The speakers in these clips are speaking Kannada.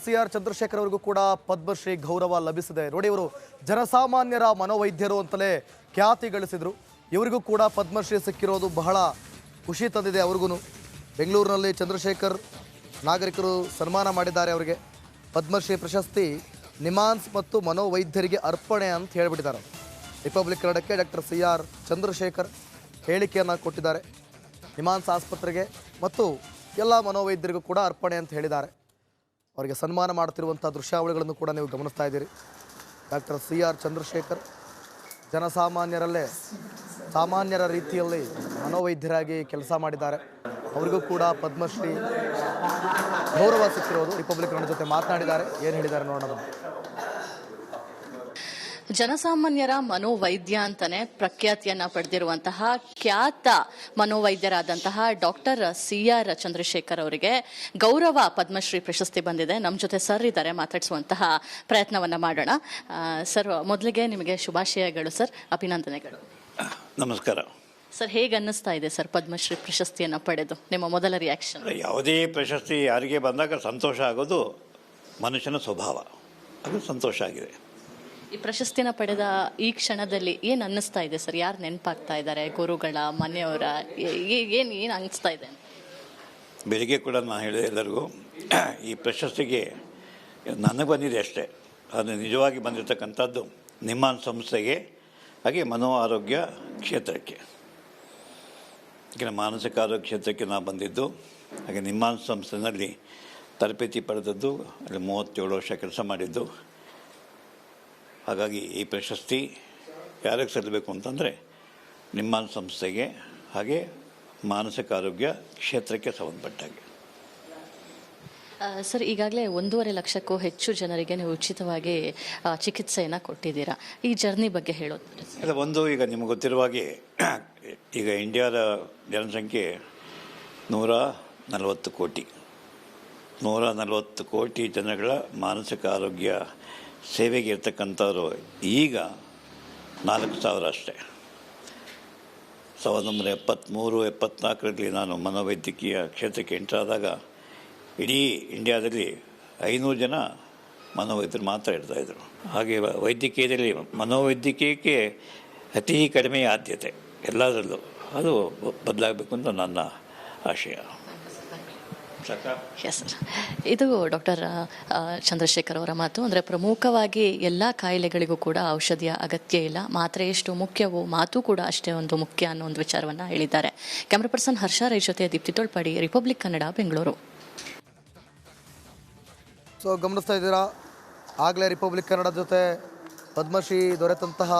ಸಿ ಆರ್ ಚಂದ್ರಶೇಖರ್ ಅವರಿಗೂ ಕೂಡ ಪದ್ಮಶ್ರೀ ಗೌರವ ಲಭಿಸಿದೆ. ನೋಡಿ, ಇವರು ಜನಸಾಮಾನ್ಯರ ಮನೋವೈದ್ಯರು ಅಂತಲೇ ಖ್ಯಾತಿ ಗಳಿಸಿದರು. ಇವರಿಗೂ ಕೂಡ ಪದ್ಮಶ್ರೀ ಸಿಕ್ಕಿರೋದು ಬಹಳ ಖುಷಿ ತಂದಿದೆ. ಅವ್ರಿಗೂ ಬೆಂಗಳೂರಿನಲ್ಲಿ ಚಂದ್ರಶೇಖರ್ ನಾಗರಿಕರು ಸನ್ಮಾನ ಮಾಡಿದ್ದಾರೆ. ಅವರಿಗೆ ಪದ್ಮಶ್ರೀ ಪ್ರಶಸ್ತಿ ನಿಮಾನ್ಸ್ ಮತ್ತು ಮನೋವೈದ್ಯರಿಗೆ ಅರ್ಪಣೆ ಅಂತ ಹೇಳಿಬಿಟ್ಟಿದ್ದಾರೆ. ರಿಪಬ್ಲಿಕ್ ಕನ್ನಡಕ್ಕೆ ಡಾಕ್ಟರ್ ಸಿ ಆರ್ ಚಂದ್ರಶೇಖರ್ ಹೇಳಿಕೆಯನ್ನು ಕೊಟ್ಟಿದ್ದಾರೆ. ನಿಮಾನ್ಸ್ ಆಸ್ಪತ್ರೆಗೆ ಮತ್ತು ಎಲ್ಲ ಮನೋವೈದ್ಯರಿಗೂ ಕೂಡ ಅರ್ಪಣೆ ಅಂತ ಹೇಳಿದ್ದಾರೆ. ಅವರಿಗೆ ಸನ್ಮಾನ ಮಾಡ್ತಿರುವಂಥ ದೃಶ್ಯಾವಳಿಗಳನ್ನು ಕೂಡ ನೀವು ಗಮನಿಸ್ತಾ ಇದ್ದೀರಿ. ಡಾಕ್ಟರ್ ಸಿ ಆರ್ ಚಂದ್ರಶೇಖರ್ ಜನಸಾಮಾನ್ಯರಲ್ಲೇ ಸಾಮಾನ್ಯರ ರೀತಿಯಲ್ಲಿ ಮನೋವೈದ್ಯರಾಗಿ ಕೆಲಸ ಮಾಡಿದ್ದಾರೆ. ಅವರಿಗೂ ಕೂಡ ಪದ್ಮಶ್ರೀ ಗೌರವ ಸಿಕ್ಕಿರೋದು. ರಿಪಬ್ಲಿಕ್ ಕನ್ನಡ ಜೊತೆ ಮಾತನಾಡಿದ್ದಾರೆ. ಏನು ಹೇಳಿದ್ದಾರೆ ನೋಡೋಣ. ಜನಸಾಮಾನ್ಯರ ಮನೋವೈದ್ಯ ಅಂತಾನೆ ಪ್ರಖ್ಯಾತಿಯನ್ನ ಪಡೆದಿರುವಂತಹ ಖ್ಯಾತ ಮನೋವೈದ್ಯರಾದಂತಹ ಡಾಕ್ಟರ್ ಸಿ ಆರ್ ಚಂದ್ರಶೇಖರ್ ಅವರಿಗೆ ಗೌರವ ಪದ್ಮಶ್ರೀ ಪ್ರಶಸ್ತಿ ಬಂದಿದೆ. ನಮ್ಮ ಜೊತೆ ಸರ್ ಇದ್ದಾರೆ, ಮಾತಾಡಿಸುವಂತಹ ಪ್ರಯತ್ನವನ್ನ ಮಾಡೋಣ. ಸರ್, ಮೊದಲಿಗೆ ನಿಮಗೆ ಶುಭಾಶಯಗಳು ಸರ್, ಅಭಿನಂದನೆಗಳು. ನಮಸ್ಕಾರ ಸರ್. ಹೇಗೆ ಅನ್ನಿಸ್ತಾ ಇದೆ ಸರ್ ಪದ್ಮಶ್ರೀ ಪ್ರಶಸ್ತಿಯನ್ನು ಪಡೆದು? ನಿಮ್ಮ ಮೊದಲ ರಿಯಾಕ್ಷನ್? ಯಾವುದೇ ಪ್ರಶಸ್ತಿ ಯಾರಿಗೆ ಬಂದಾಗ ಸಂತೋಷ ಆಗೋದು ಮನುಷ್ಯನ ಸ್ವಭಾವ, ಅದು ಸಂತೋಷ ಆಗಿದೆ. ಈ ಪ್ರಶಸ್ತಿನ ಪಡೆದ ಈ ಕ್ಷಣದಲ್ಲಿ ಏನು ಅನ್ನಿಸ್ತಾ ಇದೆ ಸರ್? ಯಾರು ನೆನಪಾಗ್ತಾ ಇದ್ದಾರೆ? ಗುರುಗಳ, ಮನೆಯವರ? ಏನು ಅನ್ನಿಸ್ತಾ ಇದೆ? ಬೆಳಿಗ್ಗೆ ಕೂಡ ನಾನು ಹೇಳಿದೆ ಎಲ್ಲರಿಗೂ, ಈ ಪ್ರಶಸ್ತಿಗೆ ನನಗೆ ಬಂದಿದೆ ಅಷ್ಟೇ, ಅದು ನಿಜವಾಗಿ ಬಂದಿರತಕ್ಕಂಥದ್ದು ನಿಮ್ಮಾನ್ಸ್ ಸಂಸ್ಥೆಗೆ, ಹಾಗೆ ಮನೋ ಆರೋಗ್ಯ ಕ್ಷೇತ್ರಕ್ಕೆ. ಈಗ ಮಾನಸಿಕ ಆರೋಗ್ಯ ಕ್ಷೇತ್ರಕ್ಕೆ ನಾನು ಬಂದಿದ್ದು, ಹಾಗೆ ನಿಮ್ಮಾನ್ಸ್ ಸಂಸ್ಥೆಯಲ್ಲಿ ತರಬೇತಿ ಪಡೆದದ್ದು, ಅಲ್ಲಿ 37 ವರ್ಷ ಕೆಲಸ ಮಾಡಿದ್ದು. ಹಾಗಾಗಿ ಈ ಪ್ರಶಸ್ತಿ ಯಾರಿಗೆ ಸಲ್ಲಬೇಕು ಅಂತಂದರೆ ನಿಮ್ಮಾನ್ಸ್ ಸಂಸ್ಥೆಗೆ, ಹಾಗೆ ಮಾನಸಿಕ ಆರೋಗ್ಯ ಕ್ಷೇತ್ರಕ್ಕೆ ಸಂಬಂಧಪಟ್ಟಾಗೆ. ಸರ್, ಈಗಾಗಲೇ 1.5 ಲಕ್ಷಕ್ಕೂ ಹೆಚ್ಚು ಜನರಿಗೆ ನೀವು ಉಚಿತವಾಗಿ ಚಿಕಿತ್ಸೆಯನ್ನು ಕೊಟ್ಟಿದ್ದೀರಾ. ಈ ಜರ್ನಿ ಬಗ್ಗೆ ಹೇಳೋದು? ಅಲ್ಲ, ಒಂದು, ಈಗ ನಿಮಗೆ ಗೊತ್ತಿರುವ ಹಾಗೆ ಈಗ ಇಂಡಿಯಾದ ಜನಸಂಖ್ಯೆ 140 ಕೋಟಿ. 140 ಕೋಟಿ ಜನಗಳ ಮಾನಸಿಕ ಆರೋಗ್ಯ ಸೇವೆಗೆ ಇರ್ತಕ್ಕಂಥವ್ರು ಈಗ 4,000 ಅಷ್ಟೇ. 1973-74ರಲ್ಲಿ ನಾನು ಮನೋವೈದ್ಯಕೀಯ ಕ್ಷೇತ್ರಕ್ಕೆ ಎಂಟ್ರಾದಾಗ ಇಡೀ ಇಂಡಿಯಾದಲ್ಲಿ 500 ಜನ ಮನೋವೈದ್ಯರು ಮಾತ್ರ ಇರ್ತಾಯಿದ್ರು. ಹಾಗೆ ವೈದ್ಯಕೀಯದಲ್ಲಿ ಮನೋವೈದ್ಯಕೀಯಕ್ಕೆ ಅತಿ ಕಡಿಮೆ ಆದ್ಯತೆ ಎಲ್ಲದರಲ್ಲೂ. ಅದು ಬದಲಾಗಬೇಕು ಅಂತ ನನ್ನ ಆಶಯ. ಎಸ್ ಸರ್, ಇದು ಡಾಕ್ಟರ್ ಚಂದ್ರಶೇಖರ್ ಅವರ ಮಾತು. ಅಂದರೆ ಪ್ರಮುಖವಾಗಿ ಎಲ್ಲ ಕಾಯಿಲೆಗಳಿಗೂ ಕೂಡ ಔಷಧಿಯ ಅಗತ್ಯ ಇಲ್ಲ, ಮಾತ್ರೆ ಎಷ್ಟು ಮುಖ್ಯವೋ ಮಾತು ಕೂಡ ಅಷ್ಟೇ ಒಂದು ಮುಖ್ಯ ಅನ್ನೋ ಒಂದು ವಿಚಾರವನ್ನು ಹೇಳಿದ್ದಾರೆ. ಕ್ಯಾಮ್ರಾ ಪರ್ಸನ್ ಹರ್ಷ ರೈ ಜೊತೆ ದೀಪ್ತಿ ತೊಳ್ಪಾಡಿ, ರಿಪಬ್ಲಿಕ್ ಕನ್ನಡ, ಬೆಂಗಳೂರು. ಸೊ ಗಮನಿಸ್ತಾ ಇದ್ದೀರಾ, ಆಗಲೇ ರಿಪಬ್ಲಿಕ್ ಕನ್ನಡ ಜೊತೆ ಪದ್ಮಶ್ರೀ ದೊರೆತಂತಹ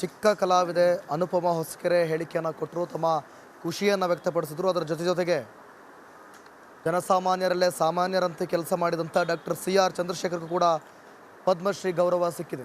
ಚಿಕ್ಕ ಕಲಾವಿದೆ ಅನುಪಮ ಹೊಸಕೆರೆ ಹೇಳಿಕೆಯನ್ನು ಕೊಟ್ಟರು, ತಮ್ಮ ಖುಷಿಯನ್ನು ವ್ಯಕ್ತಪಡಿಸಿದ್ರು. ಅದರ ಜೊತೆಗೆ ಜನಸಾಮಾನ್ಯರಲ್ಲೇ ಸಾಮಾನ್ಯರಂತೆ ಕೆಲಸ ಮಾಡಿದಂಥ ಡಾಕ್ಟರ್ ಸಿ ಆರ್ ಚಂದ್ರಶೇಖರ್ಗೂ ಕೂಡ ಪದ್ಮಶ್ರೀ ಗೌರವ ಸಿಕ್ಕಿದೆ.